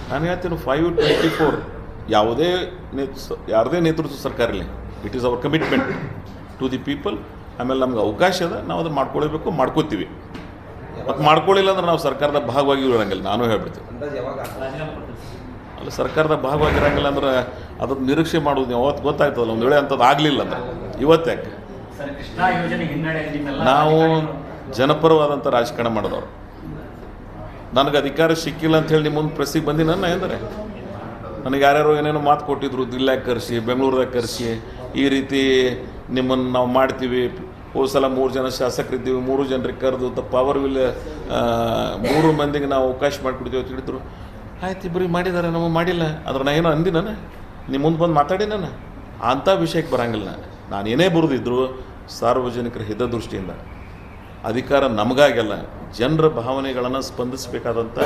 ನಾನು ಹೇಳ್ತೀನಿ 5/24 ಯಾರದೇ ನೇತೃತ್ವ ಸರ್ಕಾರ ಇರಲಿ, it is our commitment to the people. ಆಮೇಲೆ ನಮ್ಗೆ ಅವಕಾಶ ಅದ, ನಾವು ಅದನ್ನು ಮಾಡ್ಕೊಳ್ಬೇಕು, ಮಾಡ್ಕೋತೀವಿ. ಮತ್ತು ಮಾಡ್ಕೊಳ್ಳಿಲ್ಲ ಅಂದ್ರೆ ನಾವು ಸರ್ಕಾರದ ಭಾಗವಾಗಿ ಇರೋಂಗಿಲ್ಲ. ನಾನು ಹೇಳ್ಬಿಡ್ತೀವಿ, ಅಲ್ಲ ಸರ್ಕಾರದ ಭಾಗವಾಗಿರೋಂಗಿಲ್ಲ ಅಂದ್ರೆ ಅದ್ರ ನಿರೀಕ್ಷೆ ಮಾಡೋದು ಯಾವತ್ತು ಗೊತ್ತಾಗ್ತದಲ್ಲ. ಒಂದು ವೇಳೆ ಅಂಥದ್ದು ಆಗಲಿಲ್ಲ ಅಂದ್ರೆ ಇವತ್ತಾಕೆ ನಾವು ಜನಪರವಾದಂಥ ರಾಜಕಾರಣ ಮಾಡಿದವರು. ನನಗೆ ಅಧಿಕಾರ ಸಿಕ್ಕಿಲ್ಲ ಅಂಥೇಳಿ ನಿಮ್ಮ ಮುಂದೆ ಪ್ರೆಸ್ಸಿಗೆ ಬಂದಿ ನನ್ನ ಎಂದರೆ ನನಗೆ ಯಾರ್ಯಾರು ಏನೇನೋ ಮಾತು ಕೊಟ್ಟಿದ್ರು, ದಿಲ್ಲಾಗ ಕರೆಸಿ, ಬೆಂಗಳೂರದಾಗ ಕರೆಸಿ, ಈ ರೀತಿ ನಿಮ್ಮನ್ನು ನಾವು ಮಾಡ್ತೀವಿ, ಹೋದ ಸಲ 3 ಜನ ಶಾಸಕರಿದ್ದೀವಿ, 3 ಜನರಿಗೆ ಕರೆದು ಪವರ್ ವಿಲ್ 3 ಮಂದಿಗೆ ನಾವು ಅವಕಾಶ ಮಾಡಿಕೊಡ್ತೀವಿ ಅಂತ ಹೇಳಿದ್ರು. ಆಯ್ತು, ಇಬ್ಬರಿಗೆ ಮಾಡಿದ್ದಾರೆ, ನಮಗೆ ಮಾಡಿಲ್ಲ. ಅದ್ರ ನಾ ಏನೋ ಅಂದಿ ನಾನು ನಿಮ್ಮ ಮುಂದೆ ಬಂದು ಮಾತಾಡಿ ನಾನು ಅಂಥ ವಿಷಯಕ್ಕೆ ಬರೋಂಗಿಲ್ಲ. ನಾನು ಏನೇ ಬರೋದಿದ್ರು ಸಾರ್ವಜನಿಕರ ಹಿತದೃಷ್ಟಿಯಿಂದ. ಅಧಿಕಾರ ನಮಗಾಗೆಲ್ಲ, ಜನರ ಭಾವನೆಗಳನ್ನು ಸ್ಪಂದಿಸಬೇಕಾದಂಥ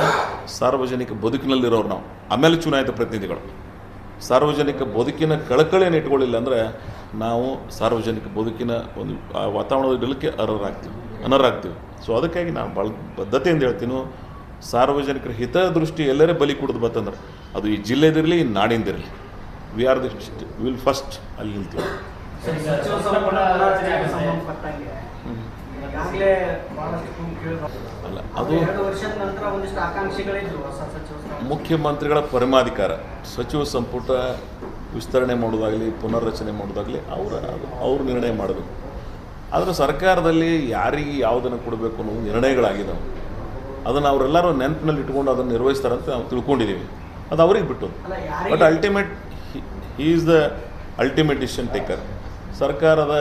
ಸಾರ್ವಜನಿಕ ಬದುಕಿನಲ್ಲಿರೋರು ನಾವು. ಆಮೇಲೆ ಚುನಾಯಿತ ಪ್ರತಿನಿಧಿಗಳು ಸಾರ್ವಜನಿಕ ಬದುಕಿನ ಕಳಕಳಿಯನ್ನು ಇಟ್ಕೊಳ್ಳಿಲ್ಲ ಅಂದರೆ ನಾವು ಸಾರ್ವಜನಿಕ ಬದುಕಿನ ಒಂದು ವಾತಾವರಣದ ಇಡಲಿಕ್ಕೆ ಅನರ್ಹರಾಗ್ತೀವಿ. ಸೊ ಅದಕ್ಕಾಗಿ ನಾನು ಭಾಳ ಬದ್ಧತೆಯಿಂದ ಹೇಳ್ತೀನಿ, ಸಾರ್ವಜನಿಕರ ಹಿತದೃಷ್ಟಿ ಎಲ್ಲರೇ ಬಲಿ ಕೊಡೋದು ಬರ್ತಂದ್ರೆ ಅದು ಈ ಜಿಲ್ಲೆದಿರಲಿ, ಈ ನಾಡಿಂದಿರಲಿ, ವಿಲ್ ಫಸ್ಟ್ ಅಲ್ಲಿ ನಿಲ್ತೀವಿ. ಅಲ್ಲ, ಅದು ಮುಖ್ಯಮಂತ್ರಿಗಳ ಪರಮಾಧಿಕಾರ. ಸಚಿವ ಸಂಪುಟ ವಿಸ್ತರಣೆ ಮಾಡೋದಾಗಲಿ, ಪುನರ್ರಚನೆ ಮಾಡೋದಾಗಲಿ ಅವ್ರು ನಿರ್ಣಯ ಮಾಡಬೇಕು. ಆದರೆ ಸರ್ಕಾರದಲ್ಲಿ ಯಾರಿಗೆ ಯಾವುದನ್ನು ಕೊಡಬೇಕು ಅನ್ನೋ ನಿರ್ಣಯಗಳಾಗಿದ್ದಾವೆ. ಅದನ್ನು ಅವರೆಲ್ಲರೂ ನೆನಪಿನಲ್ಲಿ ಇಟ್ಕೊಂಡು ಅದನ್ನು ನಿರ್ವಹಿಸ್ತಾರಂತ ನಾವು ತಿಳ್ಕೊಂಡಿದ್ದೀವಿ. ಅದು ಅವ್ರಿಗೆ ಬಿಟ್ಟು. But ultimate he is the ultimate decision taker. ಸರ್ಕಾರದ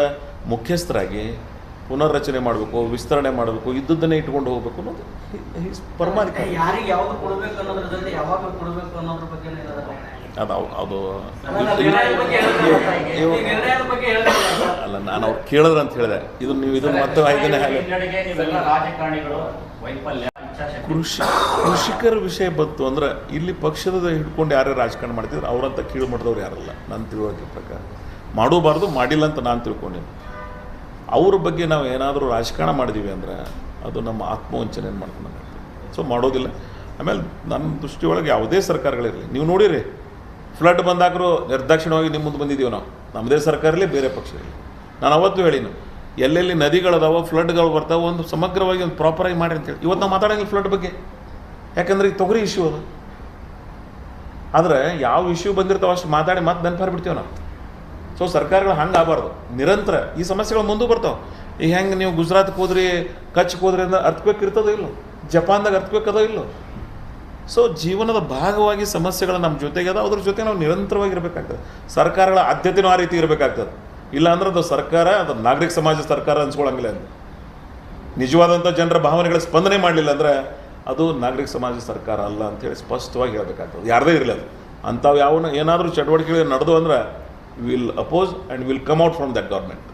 ಮುಖ್ಯಸ್ಥರಾಗಿ ಪುನರ್ರಚನೆ ಮಾಡಬೇಕು, ವಿಸ್ತರಣೆ ಮಾಡಬೇಕು, ಇದ್ದದ್ದನ್ನೇ ಇಟ್ಕೊಂಡು ಹೋಗಬೇಕು ಅನ್ನೋದು ಪರಮಾಧಿಕಾರ. ಅದು ಅಲ್ಲ, ನಾನು ಅವ್ರು ಕೇಳಿದ್ರೆ ಅಂತ ಹೇಳಿದೆ. ಇದು ನೀವು ಇದನ್ನು ಮತ್ತೆ ಕೃಷಿಕರ ವಿಷಯ ಬಂತು ಅಂದ್ರೆ ಇಲ್ಲಿ ಪಕ್ಷದ ಹಿಡ್ಕೊಂಡು ಯಾರು ರಾಜಕಾರಣ ಮಾಡ್ತಿದ್ರು ಅವರಂತ ಕೀಳು ಮಟ್ಟದವ್ರು ಯಾರಲ್ಲ. ನಾನು ತಿಳುವಳಿಕೆ ಪ್ರಕಾರ ಮಾಡಬಾರ್ದು, ಮಾಡಿಲ್ಲ ಅಂತ ನಾನು ತಿಳ್ಕೊಂಡಿನಿ. ಅವ್ರ ಬಗ್ಗೆ ನಾವು ಏನಾದರೂ ರಾಜಕಾರಣ ಮಾಡಿದ್ದೀವಿ ಅಂದ್ರೆ ಅದು ನಮ್ಮ ಆತ್ಮವಂಚನೆ ಮಾಡ್ಕೊಂಡಾಗ್ತದೆ. ಸೊ ಮಾಡೋದಿಲ್ಲ. ಆಮೇಲೆ ನನ್ನ ದೃಷ್ಟಿಯೊಳಗೆ ಯಾವುದೇ ಸರ್ಕಾರಗಳಿರಲಿ, ನೀವು ನೋಡಿರಿ ಫ್ಲಡ್ ಬಂದಾಕರೂ ನಿರ್ದಾಕ್ಷಿಣ್ಯವಾಗಿ ನಿಮ್ಮ ಮುಂದೆ ಬಂದಿದ್ದೀವಿ ನಾವು. ನಮ್ಮದೇ ಸರ್ಕಾರ ಇರಲಿ, ಬೇರೆ ಪಕ್ಷ ಇರಲಿ. ನಾನು ಅವತ್ತು ಹೇಳಿನು, ಎಲ್ಲೆಲ್ಲಿ ನದಿಗಳದಾವ, ಫ್ಲಡ್ಗಳು ಬರ್ತಾವೆ, ಒಂದು ಸಮಗ್ರವಾಗಿ ಒಂದು ಪ್ರಾಪರಾಗಿ ಮಾಡಿ ಅಂತೇಳಿ. ಇವತ್ತು ನಾವು ಮಾತಾಡೋಂಗಿಲ್ಲ ಫ್ಲಡ್ ಬಗ್ಗೆ, ಯಾಕಂದ್ರೆ ಈ ತೊಗರಿ ಇಶ್ಯೂ ಅದು. ಆದರೆ ಯಾವ ಇಶ್ಯೂ ಬಂದಿರ್ತಾವೆ ಅಷ್ಟು ಮಾತಾಡಿ ಮತ್ತೆ ನೆನಪಾರ್ಬಿಡ್ತೀವಿ ನಾವು. ಸೊ ಸರ್ಕಾರಗಳು ಹಂಗೆ ಆಗಬಾರ್ದು. ನಿರಂತರ ಈ ಸಮಸ್ಯೆಗಳು ಮುಂದೆ ಬರ್ತಾವೆ. ಈಗ ಹೆಂಗೆ ನೀವು ಗುಜರಾತ್ಗೆ ಹೋದ್ರಿ, ಕಚ್ಗೆ ಹೋದ್ರಿ ಅಂದ್ರೆ ಅರ್ಥಕ್ವೇಕ್ ಇರ್ತದೋ ಇಲ್ಲೋ, ಜಪಾನ್ದಾಗ ಅರ್ಥಕ್ವೇಕ್ ಅದೋ ಇಲ್ಲೋ. ಸೊ ಜೀವನದ ಭಾಗವಾಗಿ ಸಮಸ್ಯೆಗಳು ನಮ್ಮ ಜೊತೆಗೆ ಅದ, ಅದ್ರ ಜೊತೆ ನಾವು ನಿರಂತರವಾಗಿ ಇರಬೇಕಾಗ್ತದೆ. ಸರ್ಕಾರಗಳ ಆದ್ಯತೆಯೂ ಆ ರೀತಿ ಇರಬೇಕಾಗ್ತದೆ. ಇಲ್ಲ ಅಂದ್ರೆ ಅದು ಸರ್ಕಾರ, ಅದು ನಾಗರಿಕ ಸಮಾಜ ಸರ್ಕಾರ ಅನ್ಸ್ಕೊಳಂಗಿಲ್ಲ. ಅಂತ ನಿಜವಾದಂಥ ಜನರ ಭಾವನೆಗಳ ಸ್ಪಂದನೆ ಮಾಡಲಿಲ್ಲ ಅಂದರೆ ಅದು ನಾಗರಿಕ ಸಮಾಜ ಸರ್ಕಾರ ಅಲ್ಲ ಅಂಥೇಳಿ ಸ್ಪಷ್ಟವಾಗಿ ಹೇಳಬೇಕಾಗ್ತದೆ. ಯಾರದೇ ಇರಲಿ ಅದು. ಅಂಥವು ಯಾವ ಏನಾದರೂ ಚಟುವಟಿಕೆಗಳು ನಡೆದು ಅಂದ್ರೆ will oppose and will come out from that government.